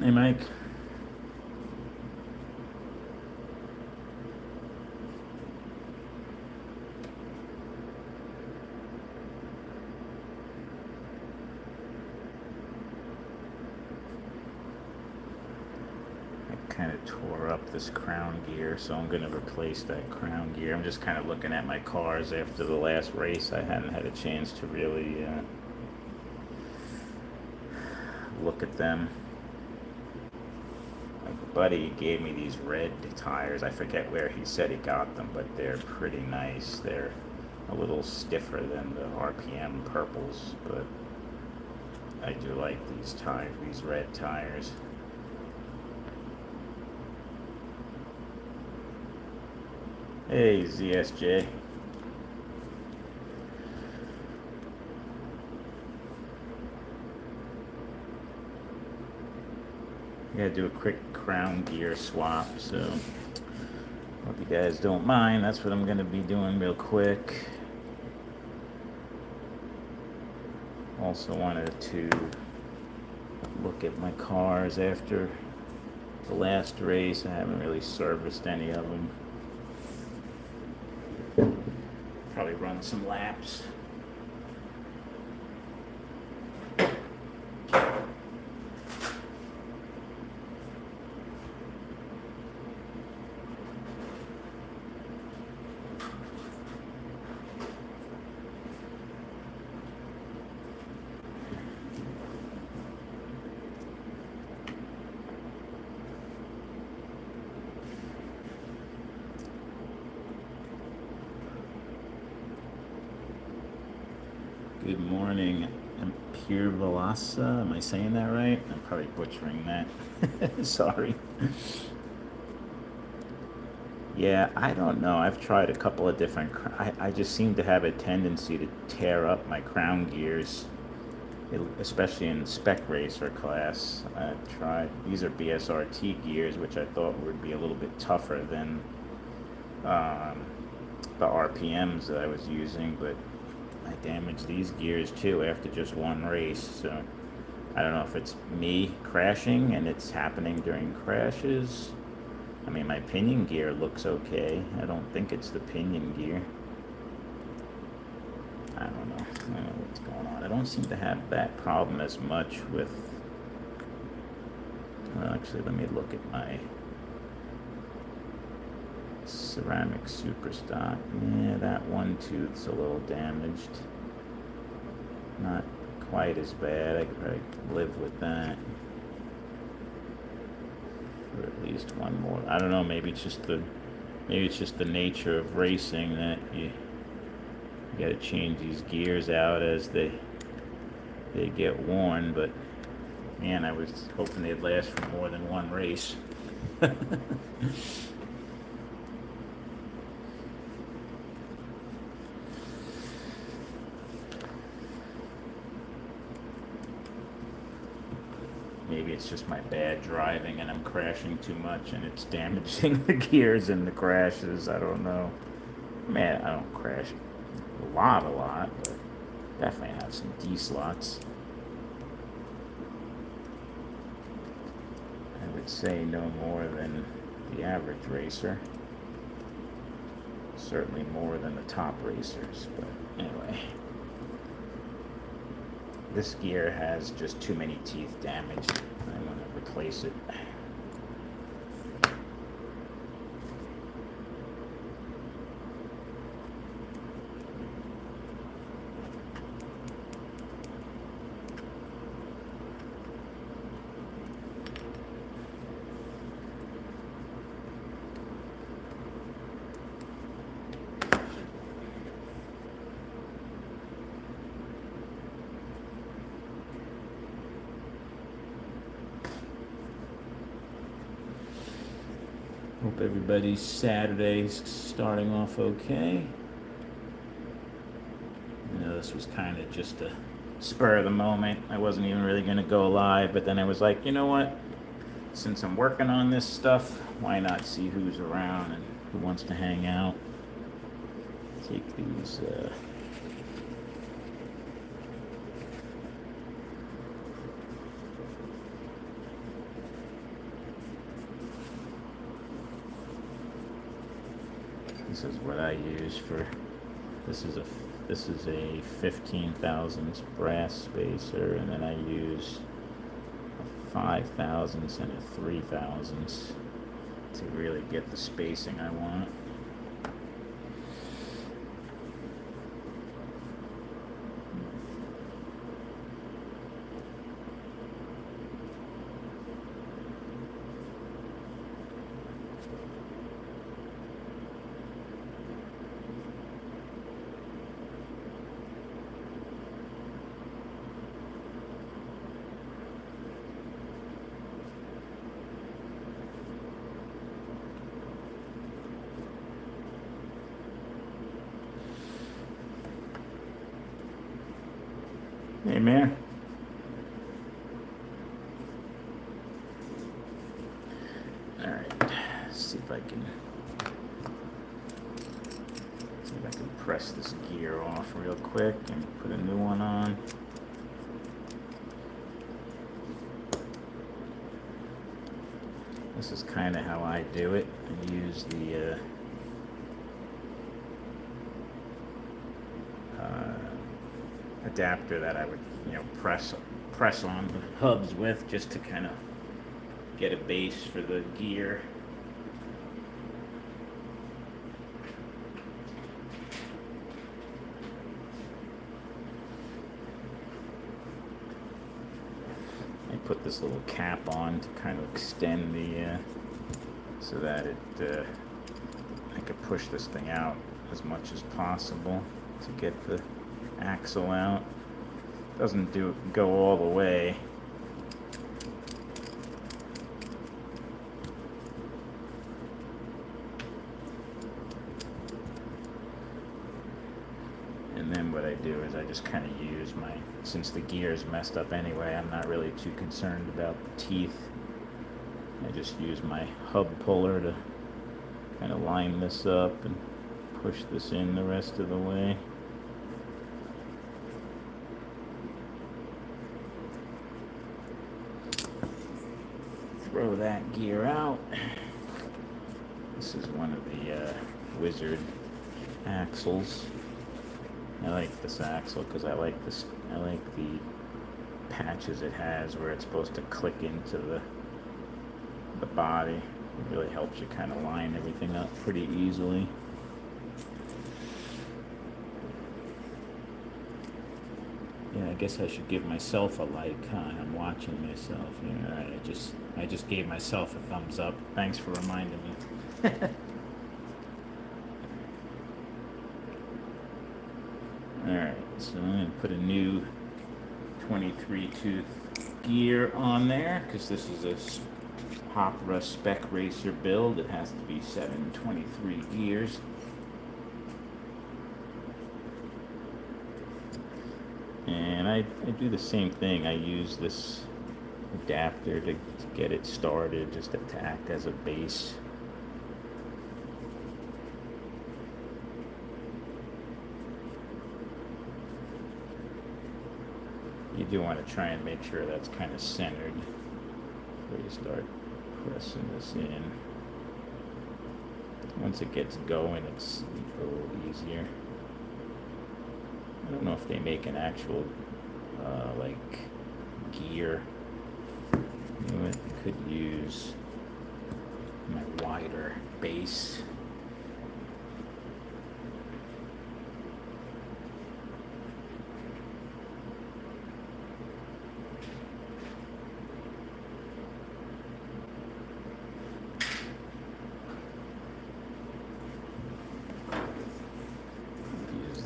Hey, Mike. I kind of tore up this crown gear, so I'm going to replace that crown gear. I'm just kind of looking at my cars after the last race. I hadn't had a chance to really look at them. My buddy gave me these red tires. I forget where he said he got them, but they're pretty nice. They're a little stiffer than the RPM purples, but I do like these tires, these red tires. Hey, ZSJ. I gotta do a quick crown gear swap, so hope you guys don't mind. That's what I'm gonna be doing real quick. Also wanted to look at my cars after the last race. I haven't really serviced any of them. Probably run some laps. Good morning, Empire Velasa. Am I saying that right? I'm probably butchering that. Sorry. Yeah, I don't know. I've tried a couple of different. I just seem to have a tendency to tear up my crown gears, especially in spec racer class. I've tried. These are BSRT gears, which I thought would be a little bit tougher than um, the RPMs that I was using, but I damaged these gears too after just one race. So I don't know if it's me crashing and it's happening during crashes. I mean, my pinion gear looks okay. I don't think it's the pinion gear. I don't know. I don't know what's going on. I don't seem to have that problem as much with. Well, actually, let me look at my ceramic superstock. Yeah, that one tooth's a little damaged. Not quite as bad. I could probably live with that for at least one more. I don't know. Maybe it's just the nature of racing that you got to change these gears out as they get worn. But man, I was hoping they'd last for more than one race. Maybe it's just my bad driving and I'm crashing too much and it's damaging the gears in the crashes. I don't know. Man, I don't crash a lot, but definitely have some D slots. I would say no more than the average racer. Certainly more than the top racers, but anyway. This gear has just too many teeth damaged. I'm going to replace it. Hope everybody's Saturday's starting off okay. You know, this was kind of just a spur of the moment. I wasn't even really going to go live, but then I was like, you know what? Since I'm working on this stuff, why not see who's around and who wants to hang out? Take these This is what I use for. This is a 15 thousandths brass spacer, and then I use a 5 thousandths and a 3 thousandths to really get the spacing I want. Hey, man. All right. See if I can press this gear off real quick and put a new one on. This is kind of how I do it. I use the adapter that I would, press on the hubs with, just to kind of get a base for the gear. I put this little cap on to kind of extend the so that I could push this thing out as much as possible to get the axle out. Doesn't go all the way. And then what I do is I just kind of use since the gear is messed up anyway, I'm not really too concerned about the teeth. I just use my hub puller to kind of line this up and push this in the rest of the way. Throw that gear out. This is one of the Wizard axles. I like this axle because I like the patches it has where it's supposed to click into the body. It really helps you kind of line everything up pretty easily. Yeah, I guess I should give myself a like, huh? I'm watching myself. Yeah, right. I just gave myself a thumbs up. Thanks for reminding me. Alright, so I'm going to put a new 23 tooth gear on there, because this is a Hopra Spec Racer build. It has to be 723 gears. And I do the same thing. I use this adapter to get it started, just to act as a base. You do want to try and make sure that's kind of centered before you start pressing this in. Once it gets going, it's a little easier. I don't know if they make an actual like gear. You know what? I could use my wider base.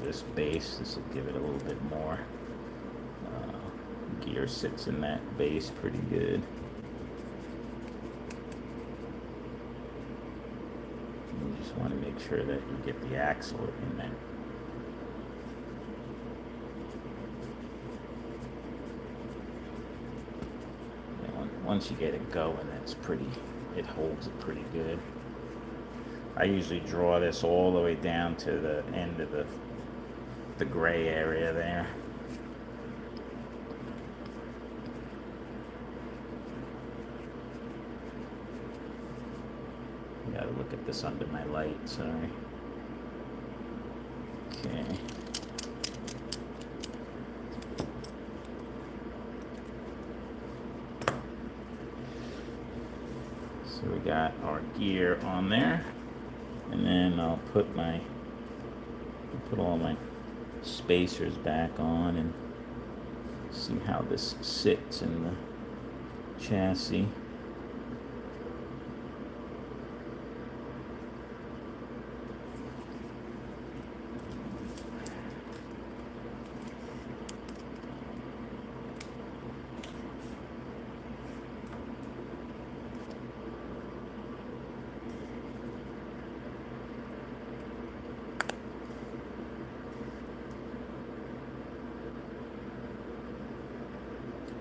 This base, this will give it a little bit more. Gear sits in that base pretty good. You just want to make sure that you get the axle in there. And once you get it going, it holds it pretty good. I usually draw this all the way down to the end of the gray area there. Gotta look at this under my light, sorry. Okay. So we got our gear on there, and then I'll put all my spacers back on and see how this sits in the chassis.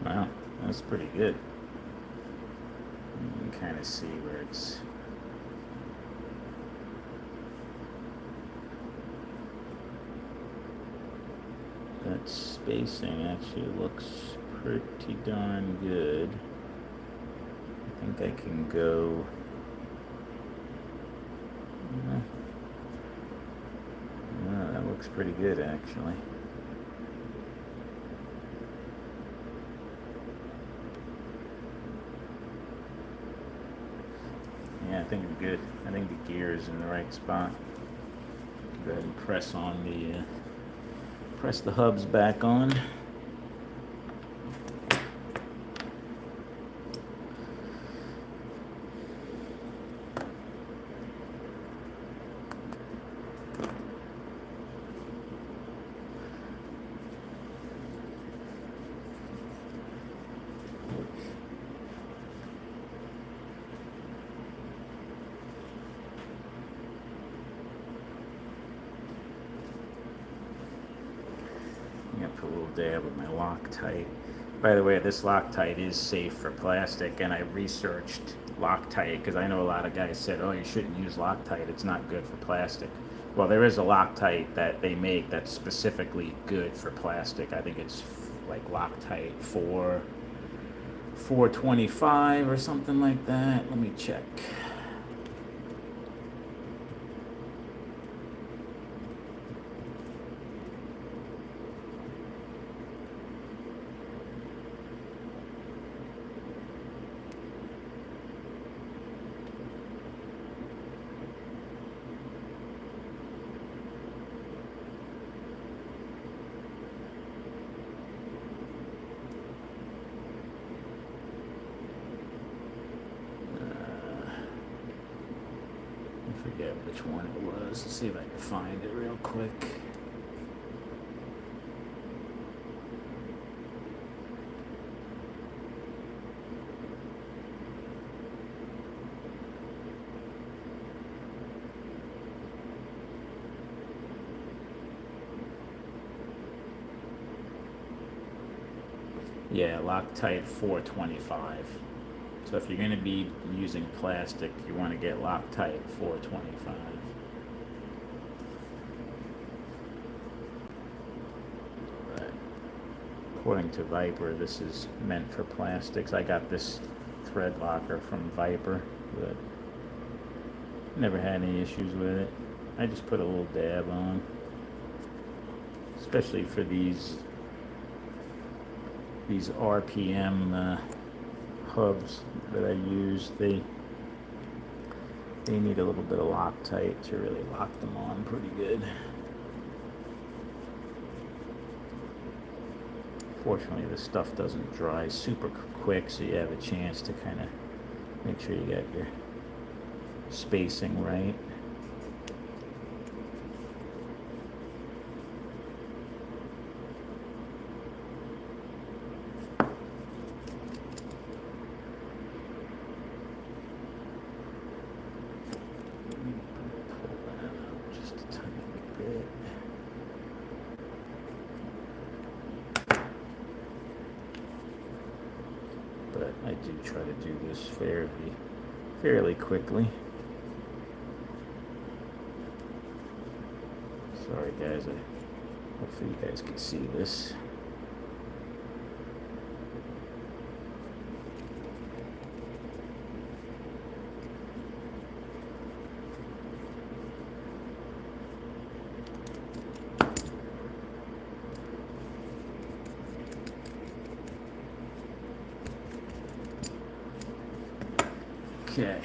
Wow, that's pretty good. You can kind of see where it's that spacing actually looks pretty darn good. I think I can go that looks pretty good actually. Yeah, I think I'm good. I think the gear is in the right spot. Go ahead and press the hubs back on. I'm gonna put a little dab with my Loctite. By the way, this Loctite is safe for plastic, and I researched Loctite because I know a lot of guys said, "Oh, you shouldn't use Loctite; it's not good for plastic." Well, there is a Loctite that they make that's specifically good for plastic. I think it's like Loctite 425 or something like that. Let me check. I forget which one it was. Let's see if I can find it real quick. Yeah, Loctite 425. So if you're going to be using plastic, you want to get Loctite 425. But according to Viper, this is meant for plastics. I got this thread locker from Viper, but never had any issues with it. I just put a little dab on, especially for these RPM hubs that I use. They need a little bit of Loctite to really lock them on pretty good. Fortunately, this stuff doesn't dry super quick, so you have a chance to kind of make sure you get your spacing right. But I do try to do this fairly quickly. Sorry guys, hopefully you guys can see this. Okay.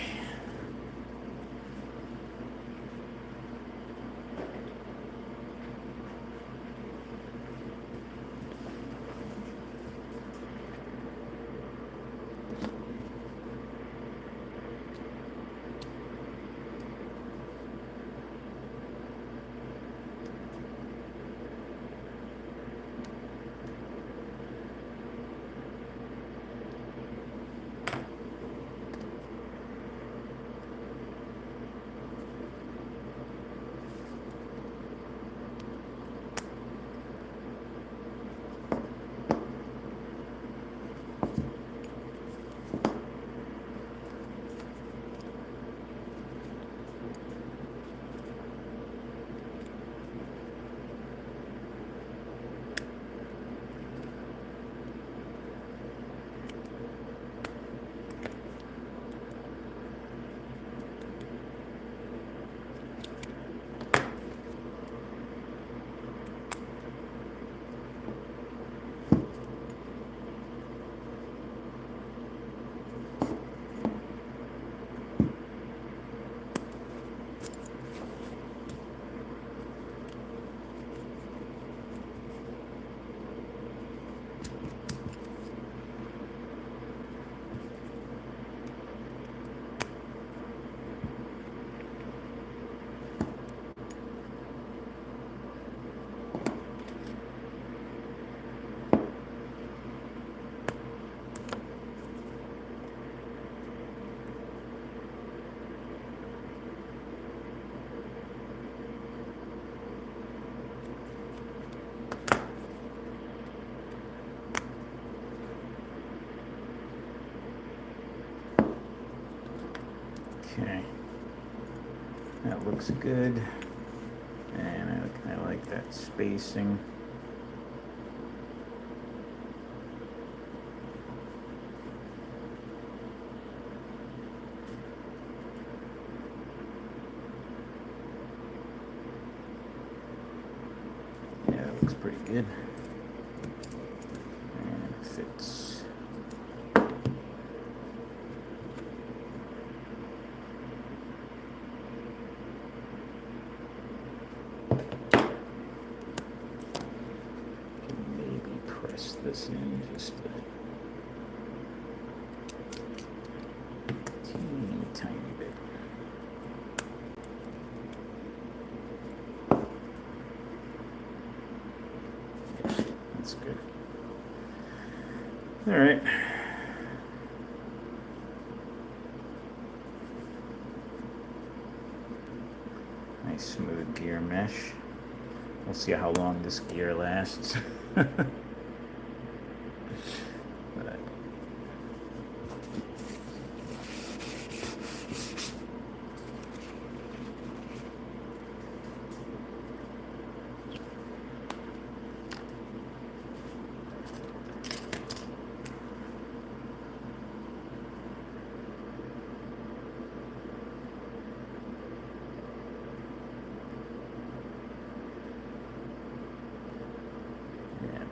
Okay, that looks good, and I like that spacing. Yeah, it looks pretty good, and it fits. Press this in just a teeny tiny bit. Yeah, that's good. All right. Nice smooth gear mesh. We'll see how long this gear lasts.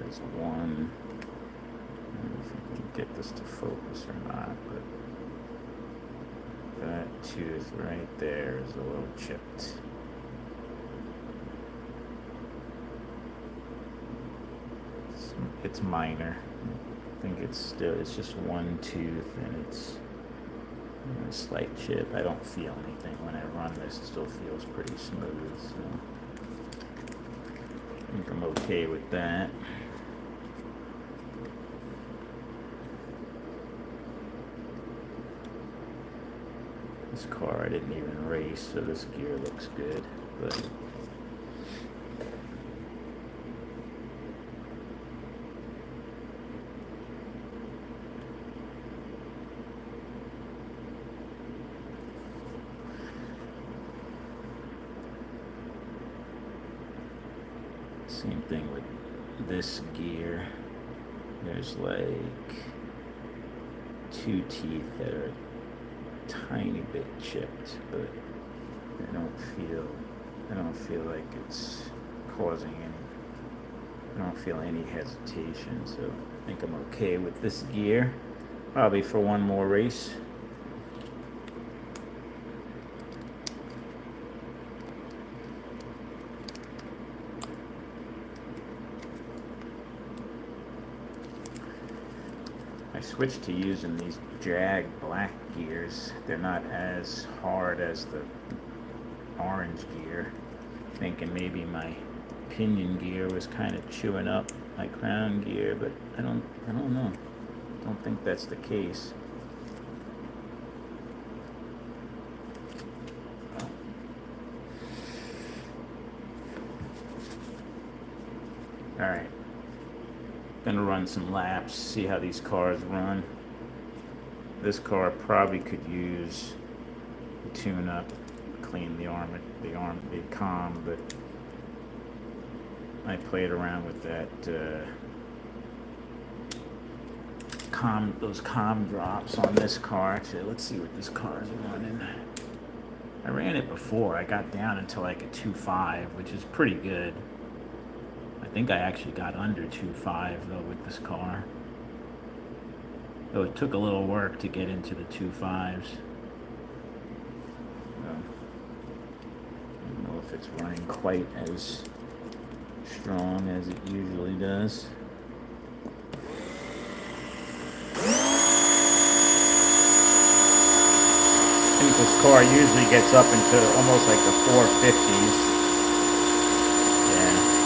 There's one. I don't know if you can get this to focus or not, but that tooth right there is a little chipped. It's minor. I think it's just one tooth, and it's a slight chip. I don't feel anything when I run this. It still feels pretty smooth, so I think I'm okay with that. This car I didn't even race, so this gear looks good, but same thing with this gear. There's like two teeth that are a tiny bit chipped, but I don't feel like it's causing any, I don't feel any hesitation, so I think I'm okay with this gear, probably for one more race. I switched to using these Jag black gears. They're not as hard as the orange gear. Thinking maybe my pinion gear was kind of chewing up my crown gear, but I don't know. Don't think that's the case. All right. Gonna run some laps, see how these cars run. This car probably could use a tune-up, clean the com, but I played around with that those com drops on this car. Actually, let's see what this car is running. I ran it before. I got down until like a 2.5, which is pretty good. I think I actually got under 2.5 though with this car. Though it took a little work to get into the 2.5s. I don't know if it's running quite as strong as it usually does. I think this car usually gets up into almost like the 450s.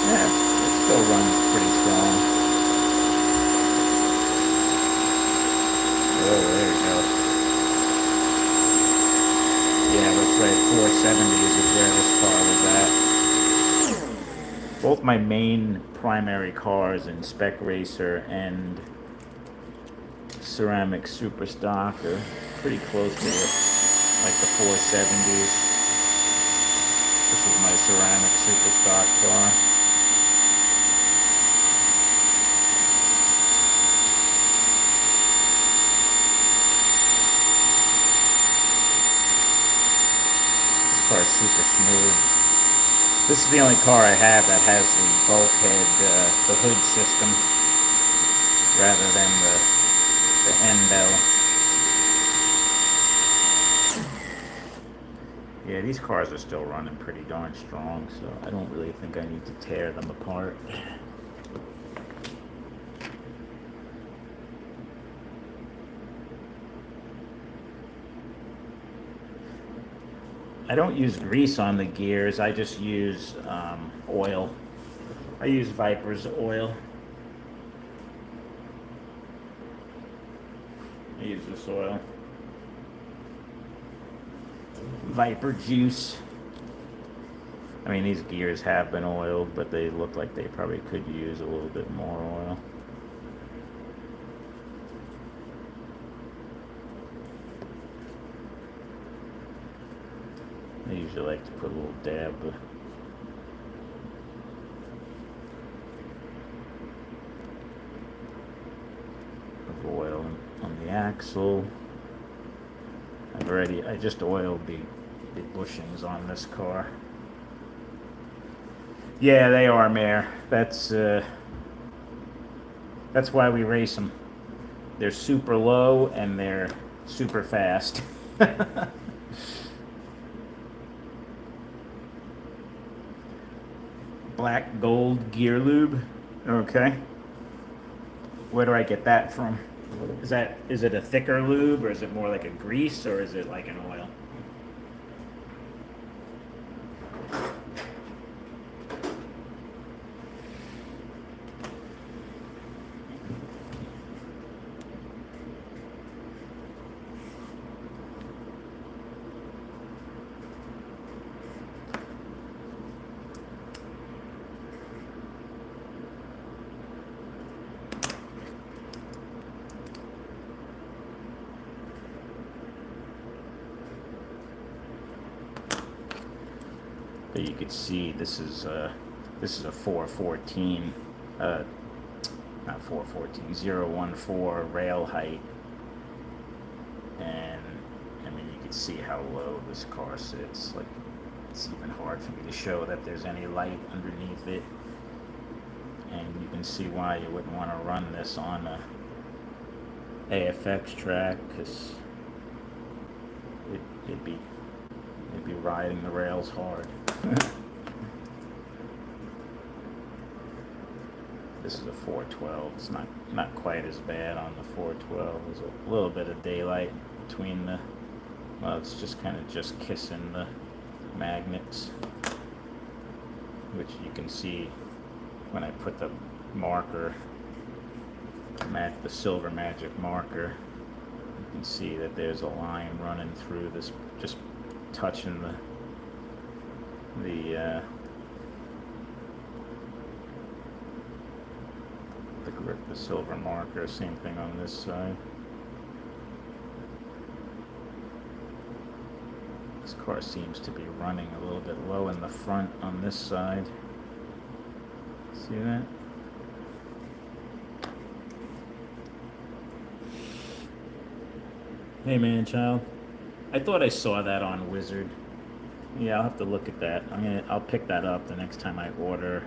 Yeah, it still runs pretty strong. Oh, there we go. Yeah, looks like 470s is where this car was at. Both my main primary cars in Spec Racer and Ceramic Superstock are pretty close to it, like the 470s. This is my Ceramic Superstock car. This car is super smooth. This is the only car I have that has the bulkhead, the hood system, rather than the Endo. Yeah, these cars are still running pretty darn strong, so I don't really think I need to tear them apart. I don't use grease on the gears, I just use oil. I use Viper's oil. I use this oil. Viper juice. I mean, these gears have been oiled, but they look like they probably could use a little bit more oil. I usually like to put a little dab of oil on the axle. I just oiled the bushings on this car. Yeah, they are, Mayor. That's why we race them. They're super low and they're super fast. Black gold gear lube. Okay. Where do I get that from? Is it a thicker lube, or is it more like a grease, or is it like an oil? But you could see this is a 414, not 414, 014 rail height, and I mean you can see how low this car sits. Like, it's even hard for me to show that there's any light underneath it, and you can see why you wouldn't want to run this on a AFX track, because it'd be riding the rails hard. this is a 412. It's not quite as bad on the 412. There's a little bit of daylight between the, well, it's just kind of just kissing the magnets, which you can see when I put the marker, the silver magic marker. You can see that there's a line running through this, just touching the grip, the silver marker. Same thing on this side. This car seems to be running a little bit low in the front on this side. See that? Hey man, child. I thought I saw that on Wizard. Yeah, I'll have to look at that. I'll pick that up the next time I order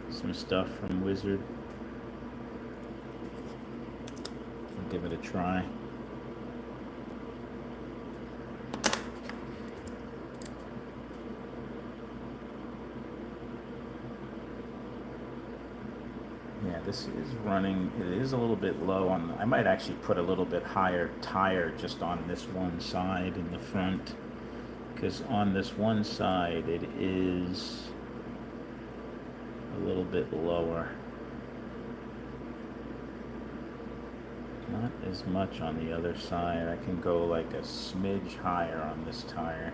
some stuff from Wizard. I'll give it a try. Yeah, this is running, it is a little bit low on, I might actually put a little bit higher tire just on this one side in the front, because on this one side it is a little bit lower. Not as much on the other side. I can go like a smidge higher on this tire.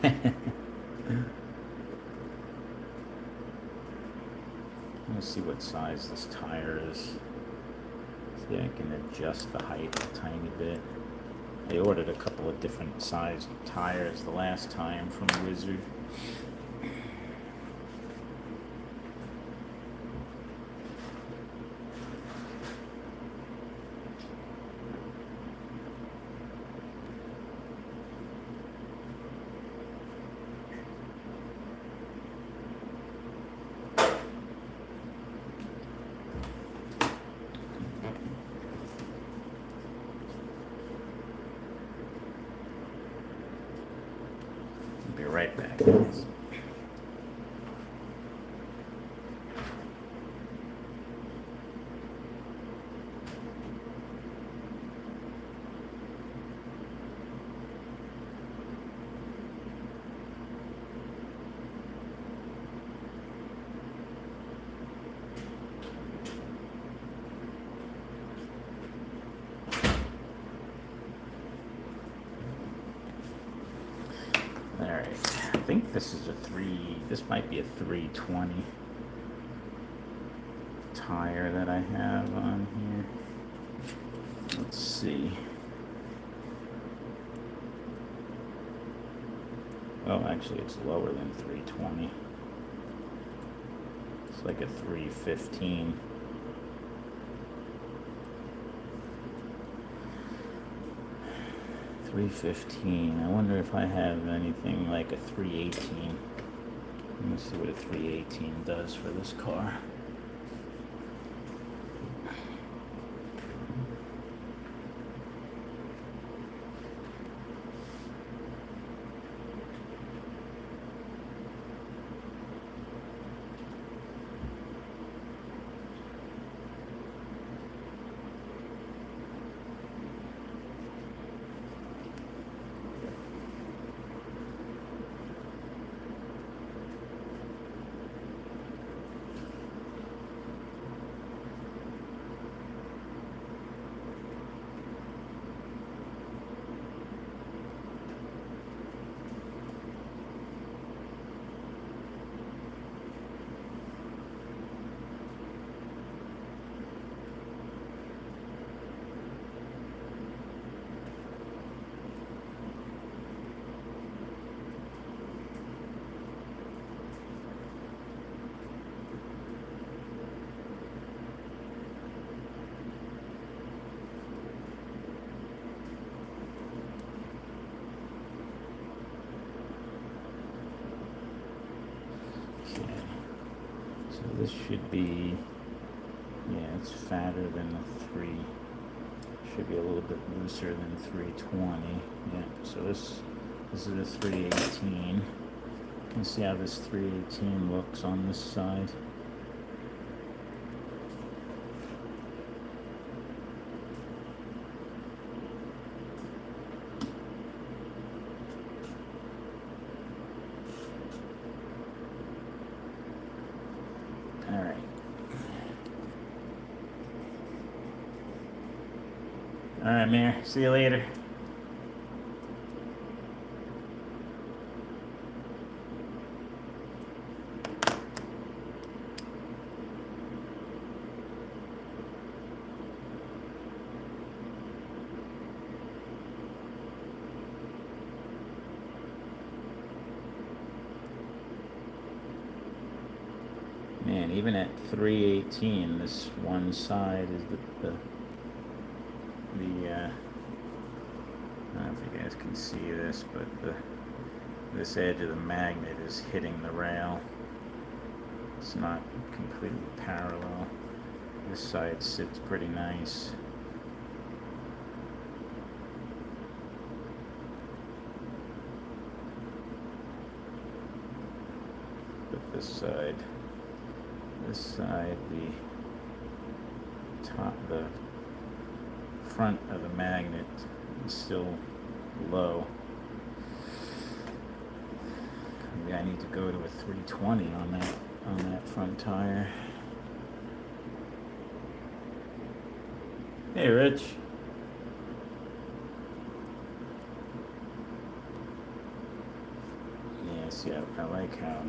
Let me see what size this tire is. See, I can adjust the height a tiny bit. I ordered a couple of different sized tires the last time from Wizard. Be right back, guys. Alright, I think this is this might be a 320 tire that I have on here. Let's see. Oh, actually it's lower than 320. It's like a 315. I wonder if I have anything like a 318. Let me see what a 318 does for this car. This should be, yeah, it's fatter than the 3. Should be a little bit looser than 320. Yeah, so this This is a 318. You can see how this 318 looks on this side. All right, Mayor. See you later. Man, even at 318, this one side is the I don't know if you guys can see this, but this edge of the magnet is hitting the rail. It's not completely parallel. This side sits pretty nice. But this side, the front of the magnet is still low. Maybe I need to go to a 320 on that front tire. Hey, Rich. Yeah, see, I like how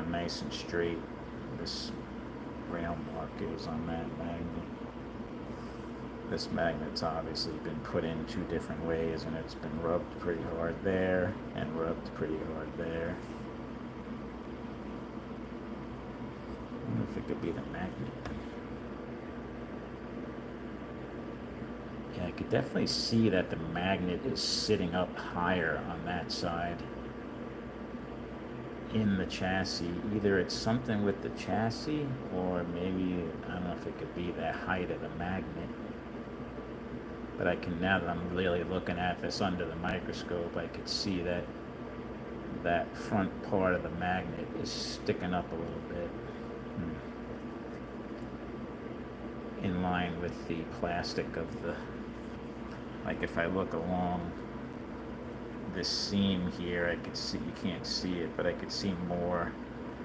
nice and straight this rail mark is on that magnet. This magnet's obviously been put in two different ways, and it's been rubbed pretty hard there and rubbed pretty hard there. I wonder if it could be the magnet. Yeah, I could definitely see that the magnet is sitting up higher on that side in the chassis. Either it's something with the chassis, or maybe, I don't know if it could be the height of the magnet. But I can, now that I'm really looking at this under the microscope, I could see that that front part of the magnet is sticking up a little bit. In line with the plastic of the, like if I look along this seam here, I could see, you can't see it, but I could see more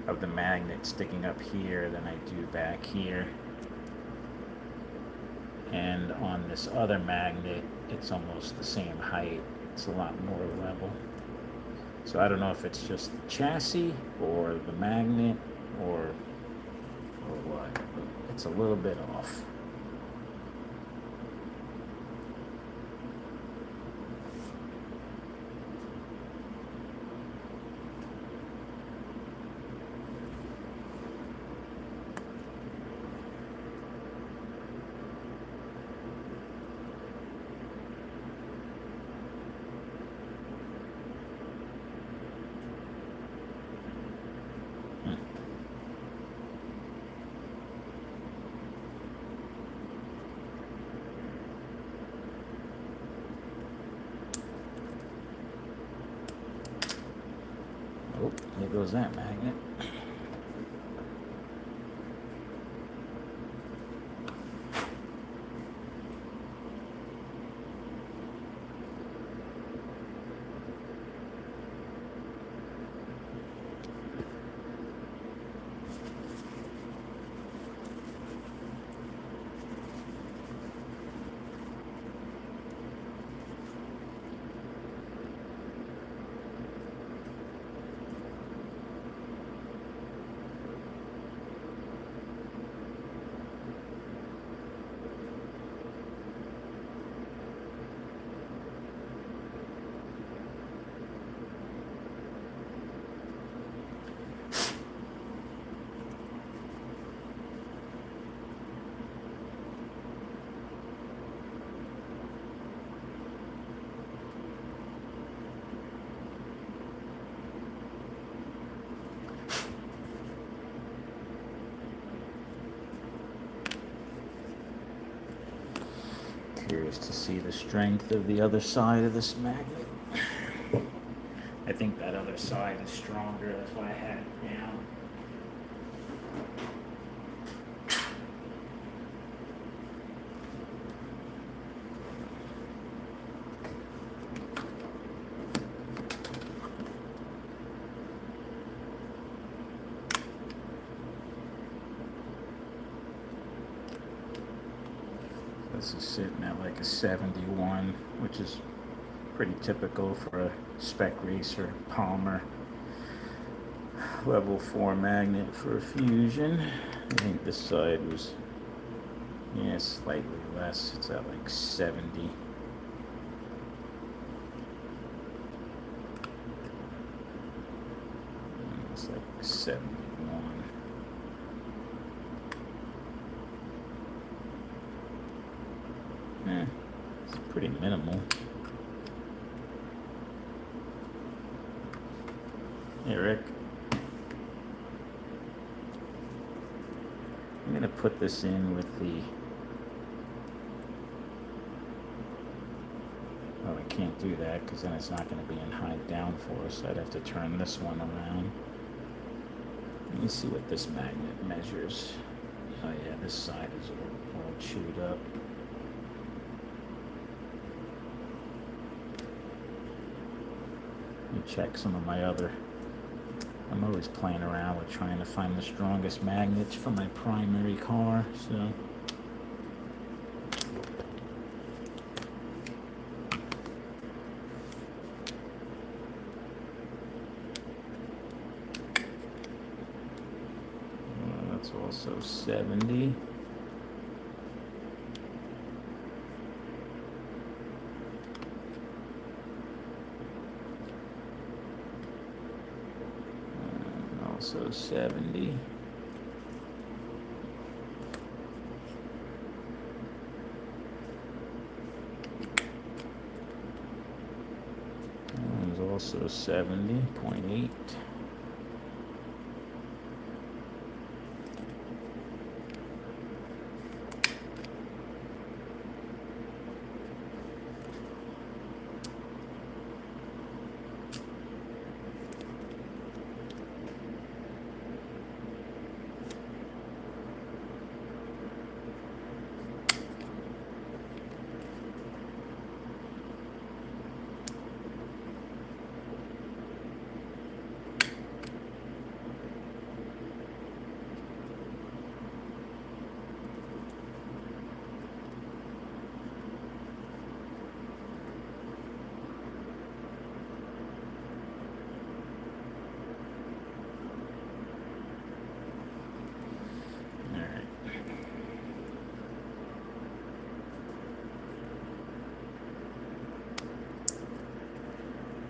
of the magnet sticking up here than I do back here. And on this other magnet, it's almost the same height. It's a lot more level. So I don't know if it's just the chassis or the magnet or what. It's a little bit off. Oh, there goes that magnet. Curious to see the strength of the other side of this magnet. I think that other side is stronger. That's why I had it down. This is sitting at like a 71, which is pretty typical for a spec racer Palmer level 4 magnet for a Fusion. I think this side was, yeah, slightly less. It's at like 70. It's like 71. It's pretty minimal. Hey, Rick. I'm going to put this in with the... Oh, I can't do that because then it's not going to be in high downforce. I'd have to turn this one around. Let me see what this magnet measures. Oh yeah, this side is all chewed up. Let me check some of my other... I'm always playing around with trying to find the strongest magnets for my primary car, so... That's also 70. Also 70. That one's also 70.8.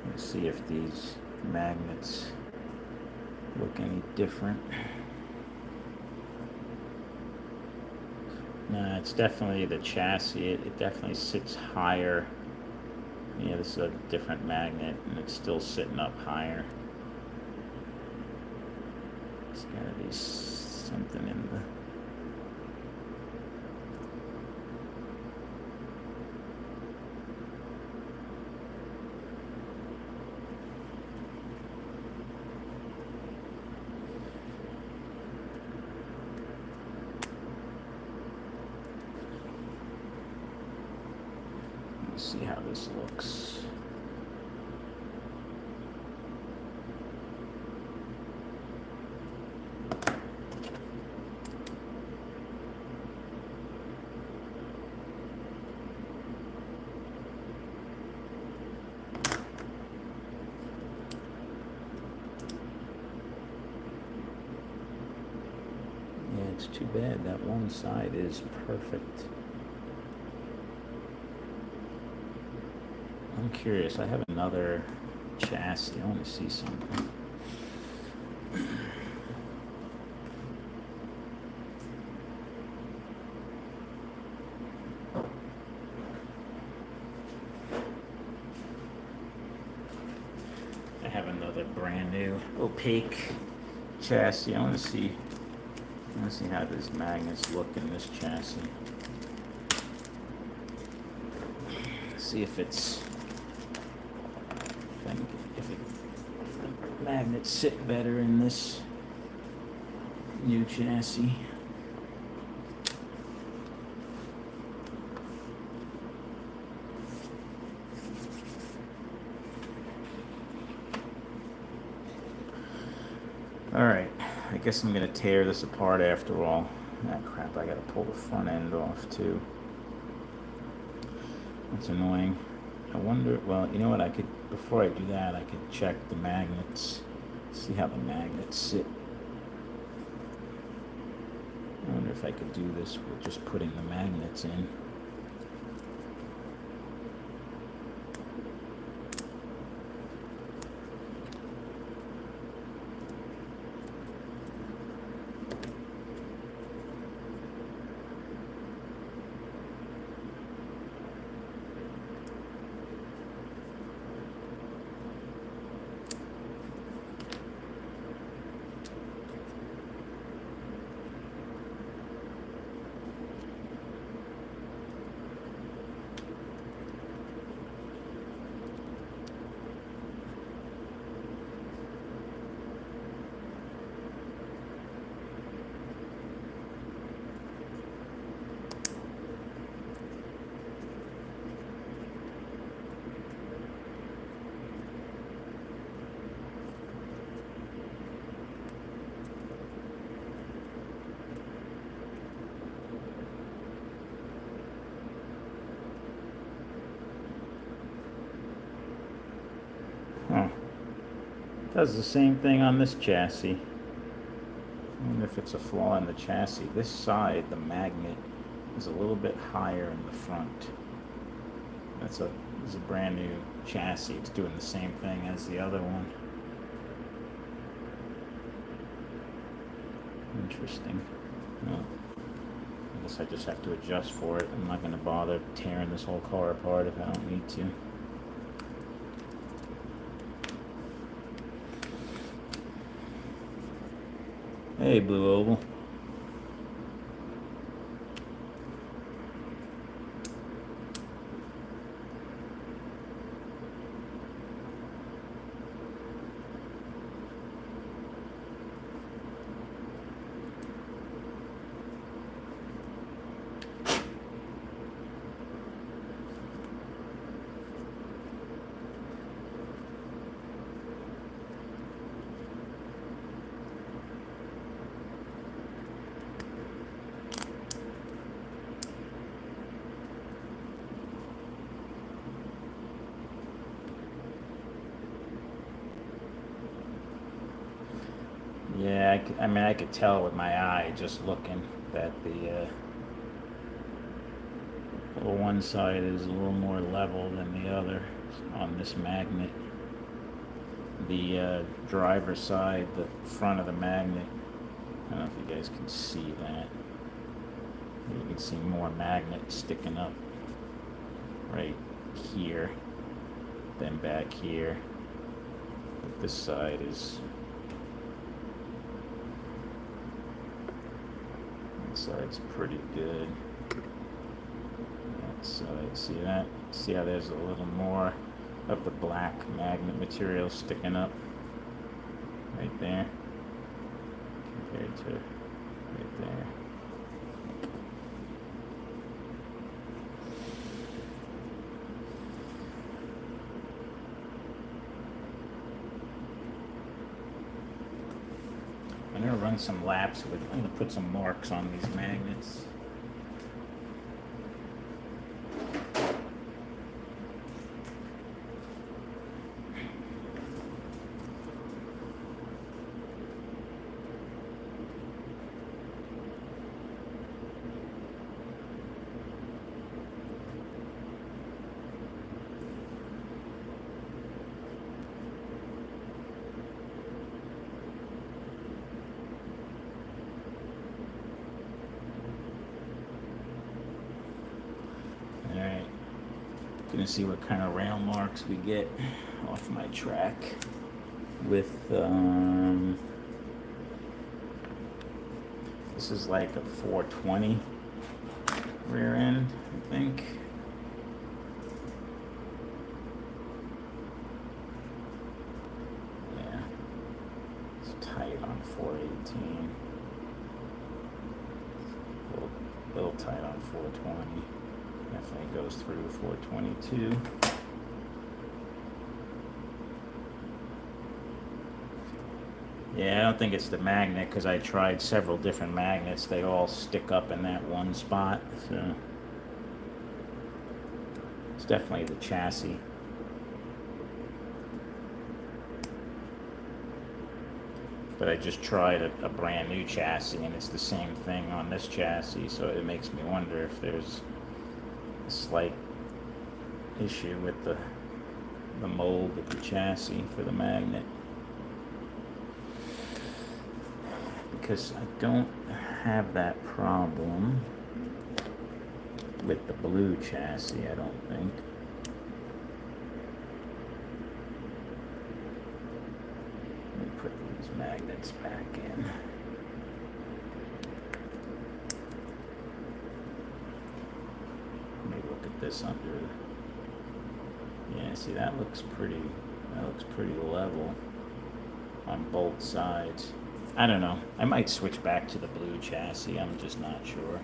Let's see if these magnets look any different. No, it's definitely the chassis. It definitely sits higher. Yeah, this is a different magnet, and it's still sitting up higher. There's gotta be something in the... Let's see how this looks. Yeah, it's too bad that one side is perfect. I'm curious. I have another chassis. I want to see something. I have another brand new opaque chassis. I want to see how these magnets look in this chassis. See if it's... if it magnets sit better in this new chassis. Alright, I guess I'm going to tear this apart after all. Ah, crap, I got to pull the front end off too. That's annoying. I wonder, well, you know what, before I do that, I could check the magnets, see how the magnets sit. I wonder if I could do this with just putting the magnets in. Huh. Does the same thing on this chassis. I wonder if it's a flaw in the chassis. This side, the magnet, is a little bit higher in the front. This is a brand new chassis. It's doing the same thing as the other one. Interesting. Well, I guess I just have to adjust for it. I'm not going to bother tearing this whole car apart if I don't need to. Hey, Blue Oval. Yeah, I mean, I could tell with my eye just looking that the one side is a little more level than the other on this magnet. The driver's side, the front of the magnet, I don't know if you guys can see that. You can see more magnet sticking up right here than back here. But this side is... side's pretty good. That side, see that? See how there's a little more of the black magnet material sticking up right there compared to right there. I'm going to run some laps with, I'm going to put some marks on these magnets. Gonna see what kind of rail marks we get off my track with this is like a 420 rear end, I think. Yeah, tight on 418. Little tight on 420. Definitely goes through 422. Yeah, I don't think it's the magnet because I tried several different magnets. They all stick up in that one spot. So it's definitely the chassis. But I just tried a brand new chassis and it's the same thing on this chassis. So it makes me wonder if there's a slight issue with the mold of the chassis for the magnet. Because I don't have that problem with the blue chassis, I don't think. Let me put these magnets back in. Let me look at this under. Yeah, see that looks pretty level on both sides. I don't know. I might switch back to the blue chassis. I'm just not sure.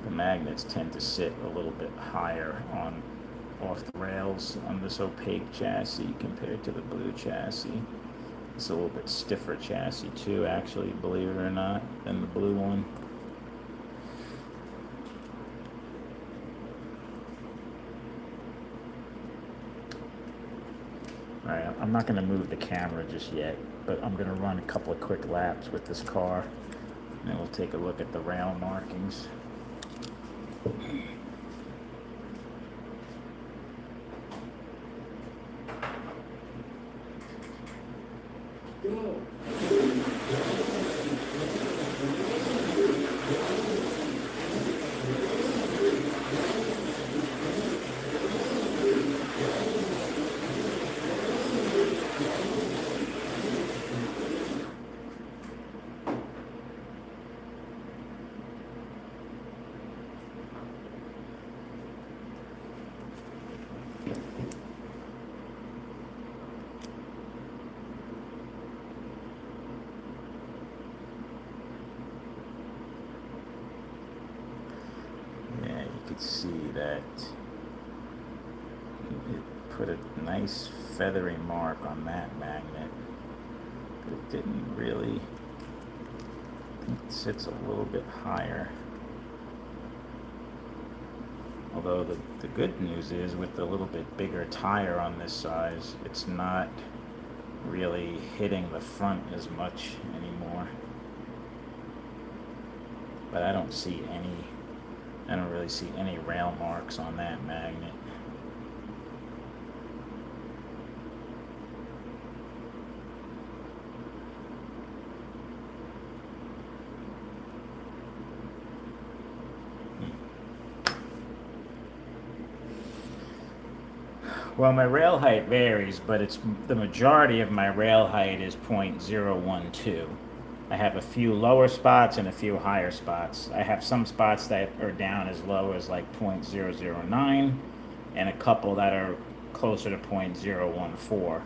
The magnets tend to sit a little bit higher off the rails on this opaque chassis compared to the blue chassis. It's a little bit stiffer chassis too, actually, believe it or not, than the blue one. Alright, I'm not going to move the camera just yet, but I'm going to run a couple of quick laps with this car, and then we'll take a look at the rail markings. See that it put a nice feathery mark on that magnet, but it didn't really. I think it sits a little bit higher. Although the good news is with the little bit bigger tire on this size, it's not really hitting the front as much anymore. But I don't really see any rail marks on that magnet. Well, my rail height varies, but the majority of my rail height is 0.012. I have a few lower spots and a few higher spots. I have some spots that are down as low as like 0.009 and a couple that are closer to 0.014.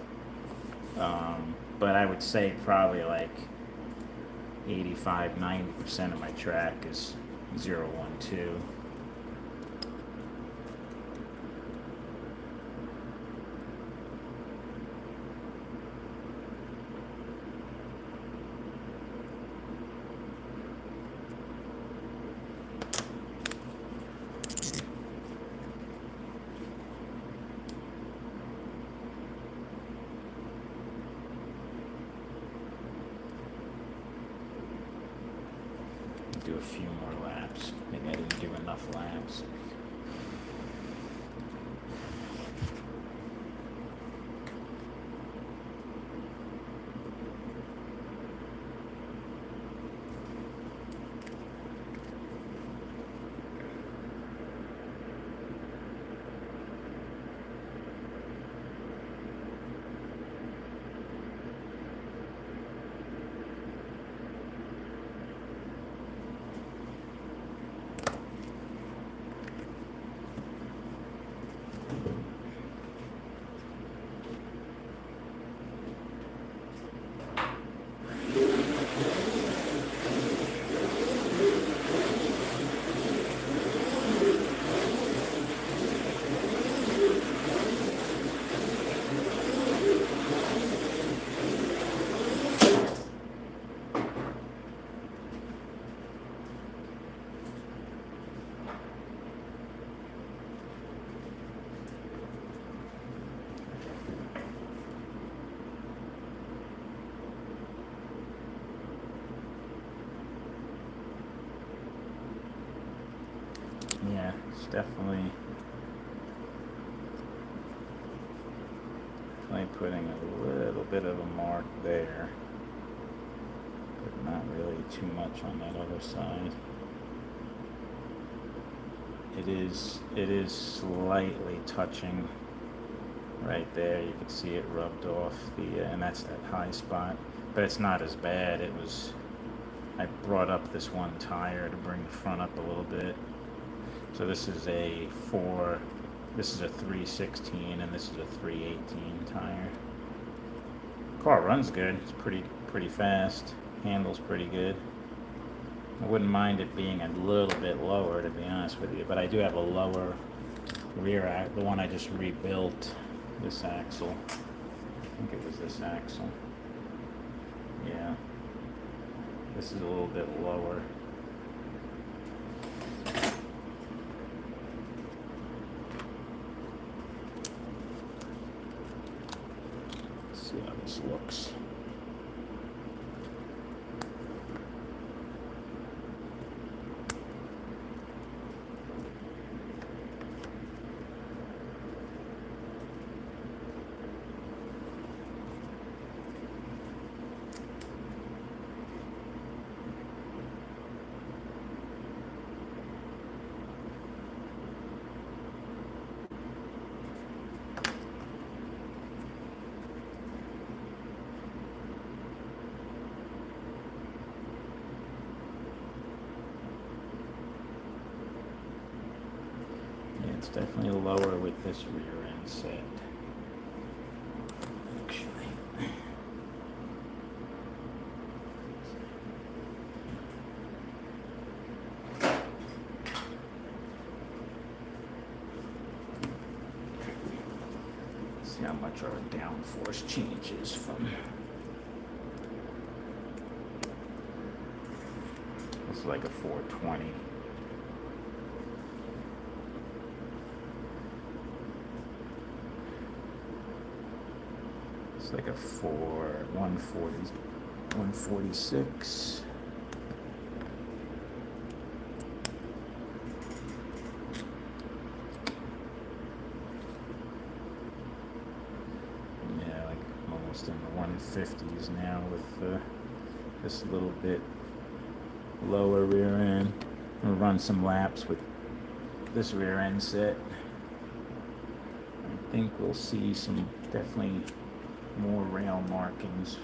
But I would say probably like 85-90% of my track is 0.12. Do a few more laps. Maybe I didn't do enough laps. It's definitely putting a little bit of a mark there, but not really too much on that other side. It is slightly touching right there. You can see it rubbed off the, and that's that high spot, but it's not as bad. I brought up this one tire to bring the front up a little bit. So this is a 316 and this is a 318 tire. Car runs good. It's pretty fast. Handles pretty good. I wouldn't mind it being a little bit lower, to be honest with you, but I do have a lower rear axle. The one I just rebuilt, this axle. I think it was this axle. Yeah. This is a little bit lower. Let's see how this looks. It's definitely lower with this rear end set. Actually. See how much our downforce changes from. This is like a 420. It's like a 146. Yeah, like almost in the 150s now with this little bit lower rear end. I'm gonna run some laps with this rear end set. I think we'll see some definitely more rail markings.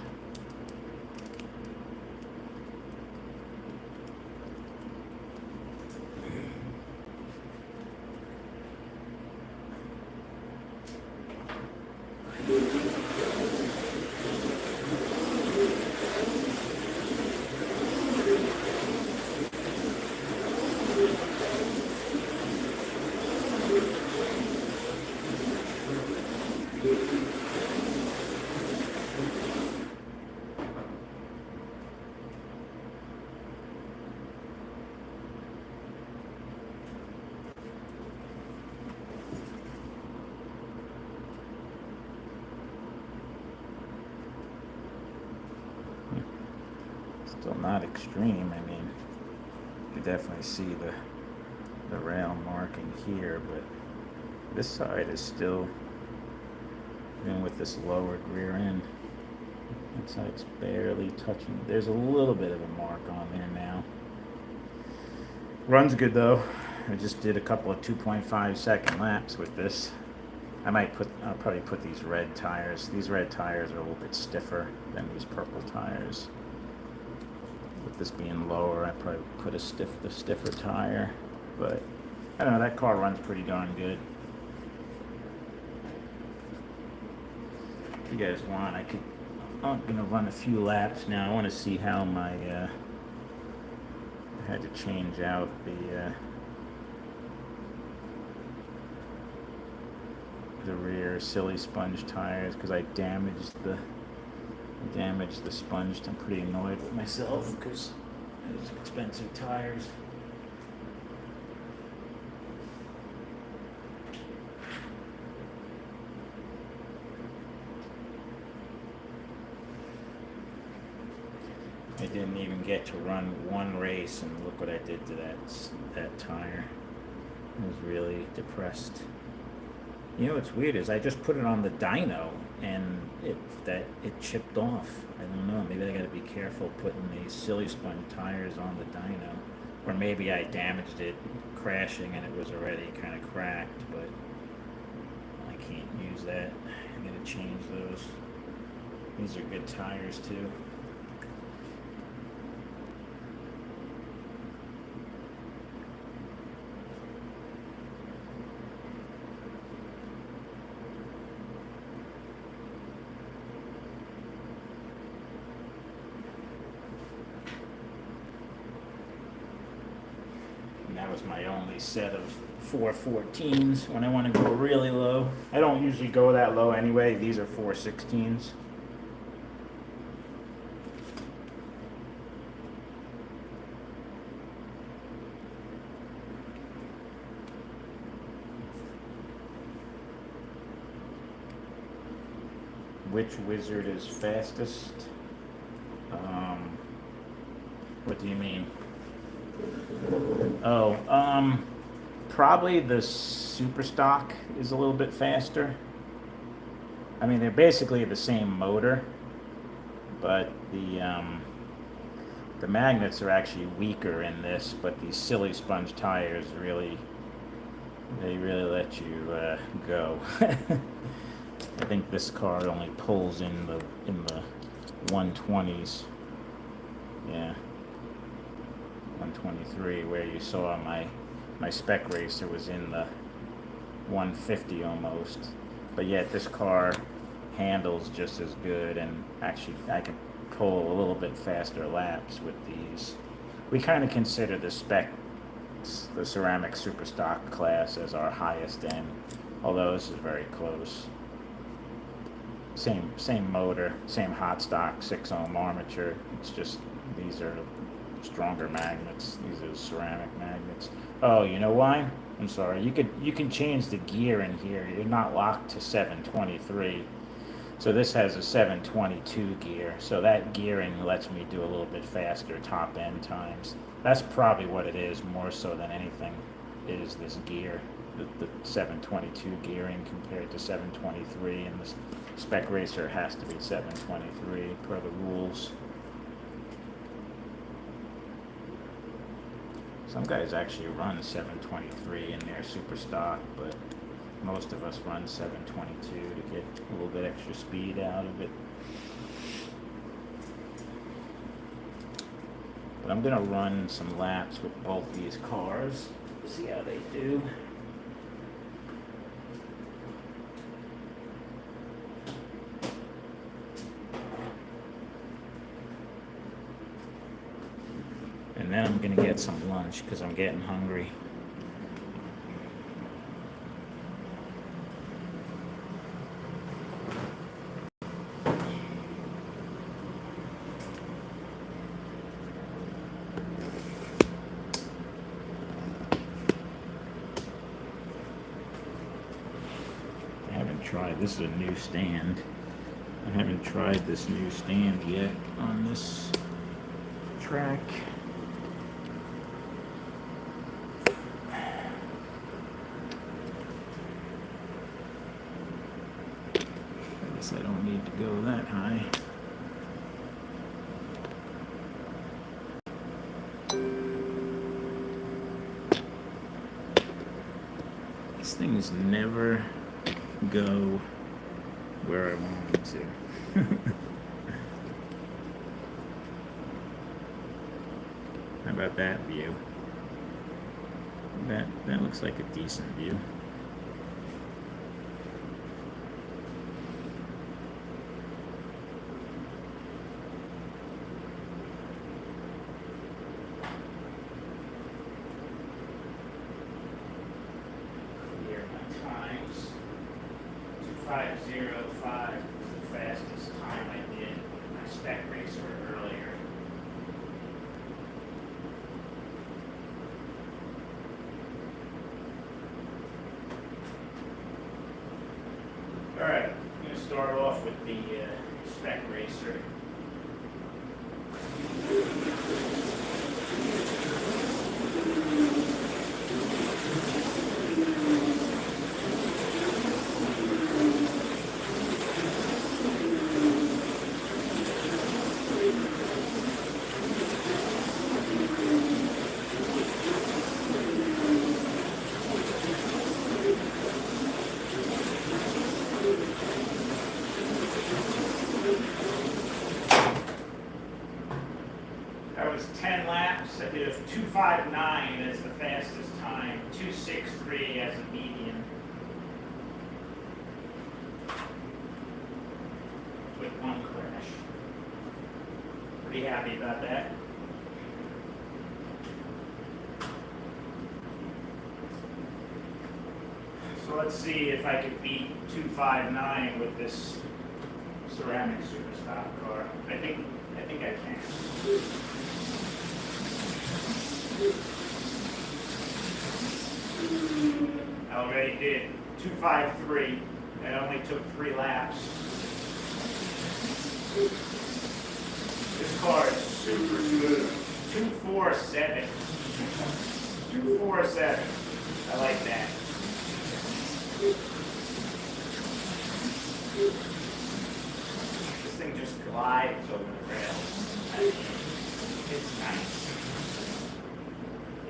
Still not extreme. I mean, you definitely see the rail marking here, but this side is still, even with this lowered rear end, that side's barely touching. There's a little bit of a mark on there now. Runs good though. I just did a couple of 2.5 second laps with this. I'll probably put these red tires. These red tires are a little bit stiffer than these purple tires. With this being lower, I probably put the stiffer tire, but I don't know, that car runs pretty darn good. If you guys want, I'm gonna run a few laps now. I want to see how my, I had to change out the rear silly sponge tires because I damaged the sponge. I'm pretty annoyed with myself because those expensive tires. I didn't even get to run one race, and look what I did to that tire. was really depressed. You know what's weird is I just put it on the dyno and it chipped off. I don't know. Maybe I got to be careful putting these silly sponge tires on the dyno, or maybe I damaged it crashing and it was already kind of cracked. But I can't use that. I'm gonna change those. These are good tires too. And that was my only set of 414s when I want to go really low. I don't usually go that low anyway. These are 416s. Which wizard is fastest? What do you mean? Oh, probably the super stock is a little bit faster. I mean, they're basically the same motor, but the magnets are actually weaker in this. But these silly sponge tires really let you go. I think this car only pulls in the 120s. Yeah. 123, where you saw my spec racer was in the 150 almost. But yet this car handles just as good, and actually I can pull a little bit faster laps with these. We kind of consider the ceramic super stock class as our highest end, although this is very close. Same motor, same hot stock 6-ohm armature. It's just these are stronger magnets. These are ceramic magnets. Oh, you know why? I'm sorry. You can change the gear in here. You're not locked to 723. So this has a 722 gear. So that gearing lets me do a little bit faster top end times. That's probably what it is, more so than anything, is this gear. The 722 gearing compared to 723, and the spec racer has to be 723 per the rules. Some guys actually run 723 in their super stock, but most of us run 722 to get a little bit extra speed out of it. But I'm gonna run some laps with both these cars, see how they do. And then I'm gonna get some lunch because I'm getting hungry. I haven't tried, this is a new stand. I haven't tried this new stand yet on this track. I don't need to go that high. These things never go where I want them to. How about that view? That looks like a decent view. Here are my times. 2505 is the fastest time I did my spec racer earlier. Alright, I'm going to start off with the spec racer. laps. I did a 2:59 as the fastest time, 2:63 as a median. With one crash. Pretty happy about that. So let's see if I could beat 2:59 with this ceramic Superstock car. I think I can. I already did 2:53. It only took 3 laps. This car is super smooth. 247. 247. I like that. This thing just glides over the rails. I mean, it's nice.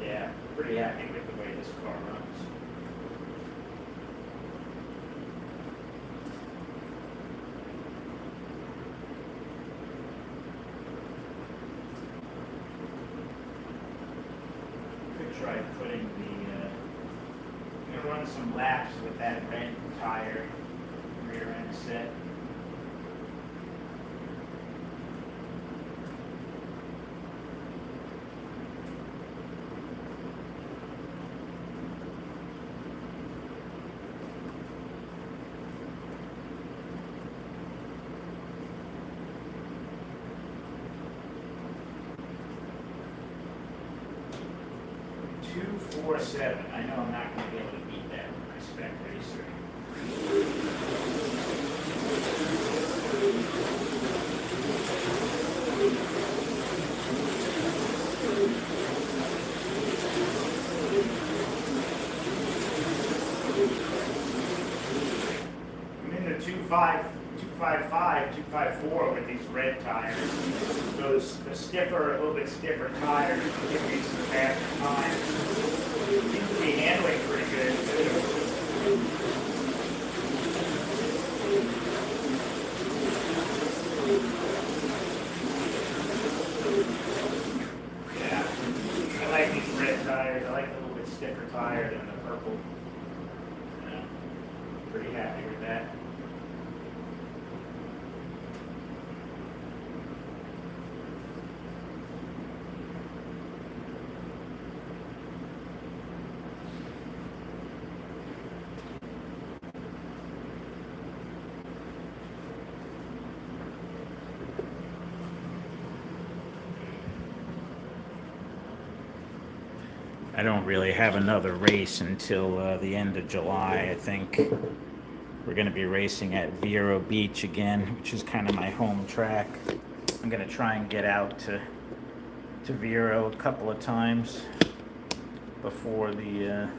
Yeah, pretty happy with the way this car runs. Try putting the, I'm going to run some laps with that red tire rear end set. Two, 4, 7. I know I'm not going to be able to beat that with my spec racer. I'm in the 255, 254 with these red tires. Those the stiffer, a little bit stiffer tires give me some faster time. Seems to be handling pretty good too. Yeah, I like these red tires. I like a little bit stiffer tire than the purple. Yeah, pretty happy with that. I don't really have another race until the end of July. I think we're going to be racing at Vero Beach again, which is kind of my home track. I'm going to try and get out to Vero a couple of times before the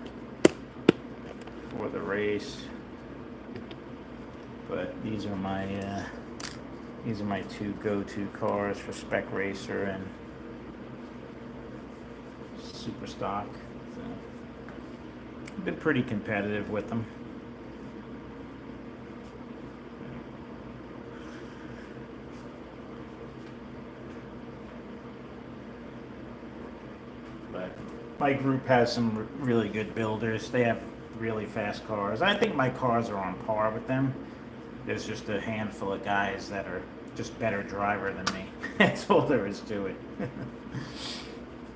race. But these are my 2 go-to cars for Spec Racer and Superstock. So, I've been pretty competitive with them. But my group has some really good builders. They have really fast cars. I think my cars are on par with them. There's just a handful of guys that are just better driver than me. That's all there is to it.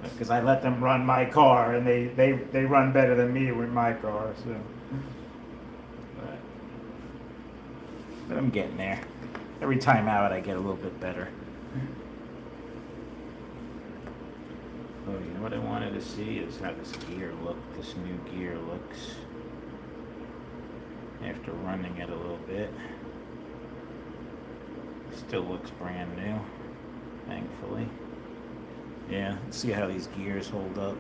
Because I let them run my car, and they run better than me with my car. So, but I'm getting there. Every time out, I get a little bit better. Oh, you know what I wanted to see is how this new gear looks after running it a little bit. Still looks brand new, thankfully. Yeah, let's see how these gears hold up.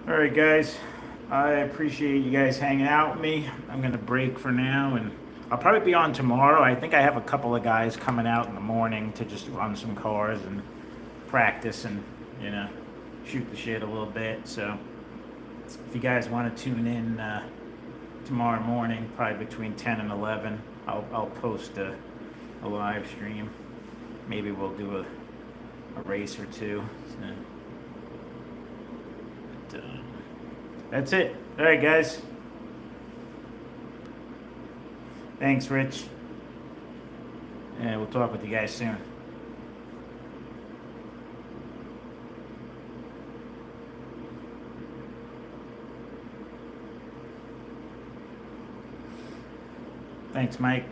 All right, guys. I appreciate you guys hanging out with me. I'm going to break for now, and I'll probably be on tomorrow. I think I have a couple of guys coming out in the morning to just run some cars and practice and, shoot the shit a little bit. So if you guys want to tune in tomorrow morning, probably between 10 and 11, I'll post a live stream. Maybe we'll do a race or two. So, but, that's it. All right, guys. Thanks, Rich. And we'll talk with you guys soon. Thanks, Mike.